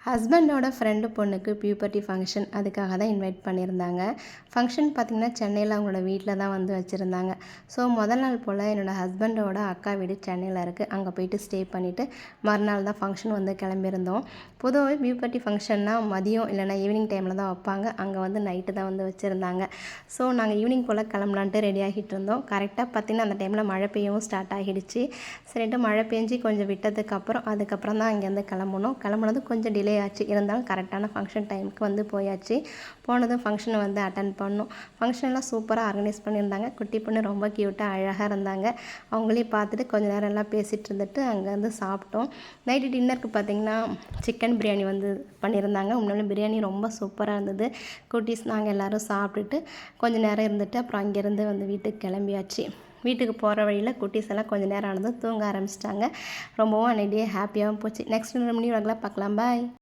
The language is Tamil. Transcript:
ஹஸ்பண்டோட ஃப்ரெண்டு பொண்ணுக்கு பியூபர்ட்டி ஃபங்க்ஷன் அதுக்காக தான் இன்வைட் பண்ணியிருந்தாங்க. ஃபங்க்ஷன் பார்த்திங்கன்னா சென்னையில் அவங்களோட வீட்டில் தான் வந்து வச்சுருந்தாங்க. ஸோ முதல் நாள் போல் என்னோடய ஹஸ்பண்டோட அக்கா வீடு சென்னையில் இருக்குது. அங்கே போயிட்டு ஸ்டே பண்ணிவிட்டு மறுநாள் தான் ஃபங்க்ஷன் வந்து கிளம்பியிருந்தோம். பொதுவாகவே பியூபர்ட்டி ஃபங்க்ஷன்னால் மதியம் இல்லைனா ஈவினிங் டைமில் தான் வைப்பாங்க. அங்கே வந்து நைட்டு தான் வந்து வச்சுருந்தாங்க. ஸோ நாங்கள் ஈவினிங் போல் கிளம்பலான்ட்டு ரெடி ஆகிட்டு இருந்தோம். கரெக்டாக பார்த்திங்கன்னா அந்த டைமில் மழை பெய்யவும் ஸ்டார்ட் ஆகிடுச்சு. சரின்ட்டு மழை பெஞ்சு கொஞ்சம் விட்டதுக்கப்புறம் அதுக்கப்புறம் தான் அங்கேருந்து கிளம்புனது கொஞ்சம் டிலே ஆச்சு. இருந்தாலும் கரெக்டான ஃபங்க்ஷன் டைமுக்கு வந்து போயாச்சு. போனதும் ஃபங்க்ஷனை வந்து அட்டன் பண்ணோம். ஃபங்க்ஷன்லாம் சூப்பராக ஆர்கனைஸ் பண்ணியிருந்தாங்க. குட்டி பொண்ணு ரொம்ப க்யூட்டாக அழகாக இருந்தாங்க. அவங்களையும் பார்த்துட்டு கொஞ்சம் நேரம் எல்லாம் பேசிகிட்டு இருந்துட்டு அங்கே வந்து சாப்பிட்டோம். நைட்டு டின்னருக்கு பார்த்திங்கன்னா சிக்கன் பிரியாணி வந்து பண்ணியிருந்தாங்க. உண்மையிலே பிரியாணி ரொம்ப சூப்பராக இருந்தது. குட்டீஸ் நாங்கள் எல்லோரும் சாப்பிட்டுட்டு கொஞ்சம் நேரம் இருந்துட்டு அப்புறம் அங்கேருந்து வந்து வீட்டுக்கு கிளம்பியாச்சு. வீட்டுக்கு போகிற வழியில் குட்டீஸ் எல்லாம் கொஞ்சம் நேரம் ஆனதும் தூங்க ஆரம்பிச்சிட்டாங்க. ரொம்பவும் அன்னைக்கு டே ஹாப்பியாகவும் போச்சு. நெக்ஸ்ட் நியூ vlogல பார்க்கலாம். பாய்.